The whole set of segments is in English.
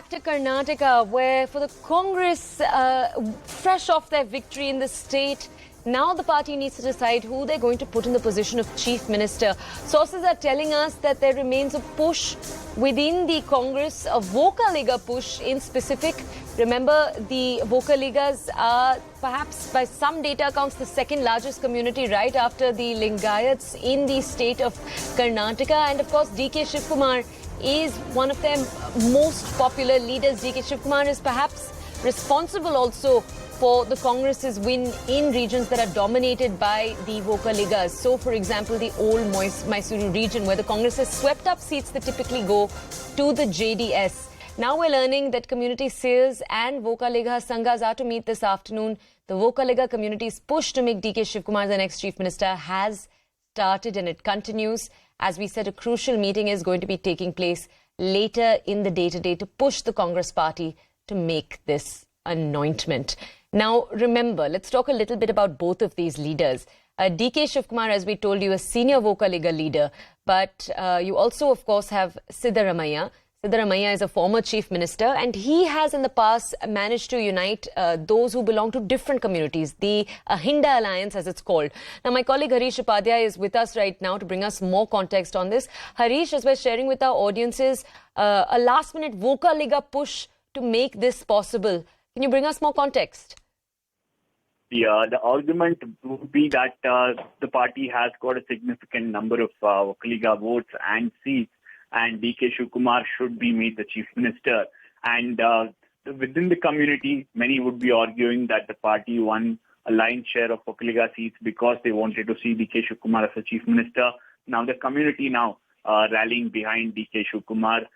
back to Karnataka, where for the Congress, fresh off their victory in the state, now the party needs to decide who they're going to put in the position of chief minister. Sources are telling us that there remains a push within the Congress, a Vokkaliga push in specific. Remember, the Vokkaligas are perhaps by some data accounts the second largest community right after the Lingayats in the state of Karnataka. And of course, DK Shivkumar is one of their most popular leaders. DK Shivkumar is perhaps responsible also for the Congress's win in regions that are dominated by the Vokkaligas. So, for example, the old Mysuru region, where the Congress has swept up seats that typically go to the JDS. Now we're learning that community seers and Vokkaliga sanghas are to meet this afternoon. The Vokkaliga community's push to make DK Shivkumar the next chief minister has started, and it continues. As we said, a crucial meeting is going to be taking place later in the day today to push the Congress party to make this anointment. Now, remember, let's talk a little bit about both of these leaders. DK Shivkumar, as we told you, a senior Vokkaliga leader, but you also, of course, have Siddaramaiah. Siddaramaiah is a former chief minister, and he has in the past managed to unite those who belong to different communities, the Ahinda Alliance, as it's called. Now, my colleague Harish Upadhyay is with us right now to bring us more context on this. Harish, as we're sharing with our audiences, a last-minute Vokkaliga push to make this possible. Can you bring us more context? Yeah, the argument would be that the party has got a significant number of Vokkaliga votes and seats, and DK Shivkumar should be made the chief minister. And within the community, many would be arguing that the party won a lion's share of Vokkaliga seats because they wanted to see DK Shivkumar as a chief minister. Now the community rallying behind DK Shivkumar,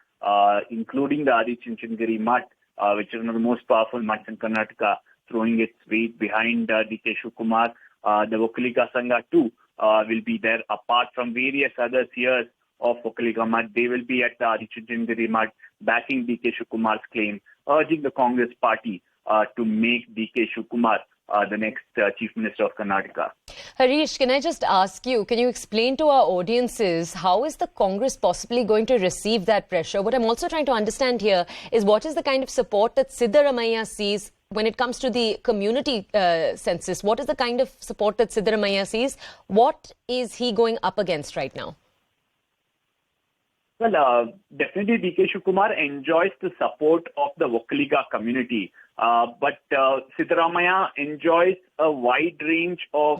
including the Adi Chinchinagiri Mutt, which is one of the most powerful mutts in Karnataka, throwing its weight behind DK Shivkumar. The Vokkaliga Sangha too will be there, apart from various other seers of Vokkaliga Mutt. They will be at the Adi Chinchinagiri Mutt backing DK Shivkumar's claim, urging the Congress party to make DK Shivkumar the next chief minister of Karnataka. Harish, can I just ask you, can you explain to our audiences how is the Congress possibly going to receive that pressure? What I'm also trying to understand here is what is the kind of support that Siddaramaiah sees when it comes to the community census. What is the kind of support that Siddaramaiah sees? What is he going up against right now? Well, definitely DK Shivkumar enjoys the support of the Vokkaliga community. But Siddaramaiah enjoys a wide range of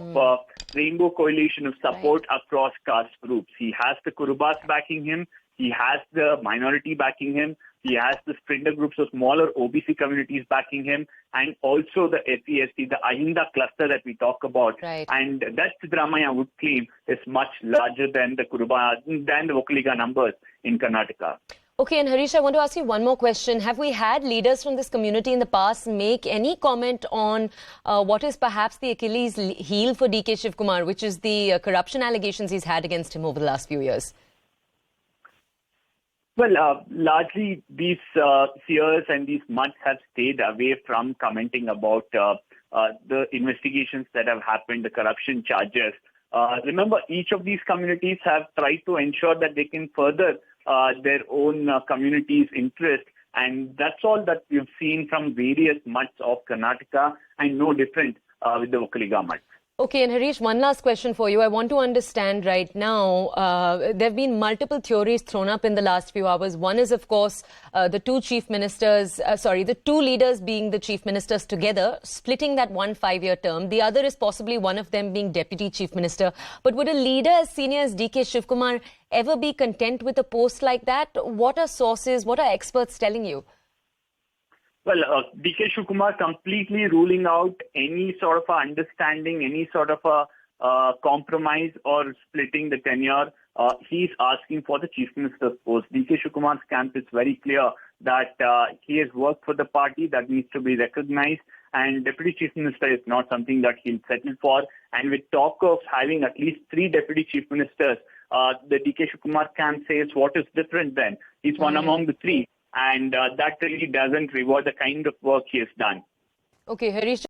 rainbow coalition of support across caste groups. He has the Kurubas backing him. He has the minority backing him. He has the splinter groups of smaller OBC communities backing him, and also the SC/ST, the Ahinda cluster that we talk about. Right. And that Siddaramaiah would claim is much larger than the Vokkaliga numbers in Karnataka. Okay, and Harish, I want to ask you one more question. Have we had leaders from this community in the past make any comment on what is perhaps the Achilles heel for DK Shivkumar, which is the corruption allegations he's had against him over the last few years? Well, largely these seers and these mutts have stayed away from commenting about the investigations that have happened, the corruption charges. Remember, each of these communities have tried to ensure that they can further their own community's interest, and that's all that we've seen from various mutts of Karnataka, and no different with the Vokkaliga mutt. Okay, and Harish, one last question for you. I want to understand right now, there have been multiple theories thrown up in the last few hours. One is, of course, the two leaders being the chief ministers together, splitting that 1 5-year term. The other is possibly one of them being deputy chief minister. But would a leader as senior as DK Shivkumar ever be content with a post like that? What are sources, what are experts telling you? Well, DK Shivkumar completely ruling out any sort of understanding, any sort of a compromise or splitting the tenure. He's asking for the chief minister's post. DK Shivkumar's camp is very clear that he has worked for the party, that needs to be recognized, and deputy chief minister is not something that he'll settle for. And with talk of having at least 3 deputy chief ministers, the DK Shivkumar camp says, what is different then? He's one among the 3. And that really doesn't reward the kind of work he has done. Okay, Harish.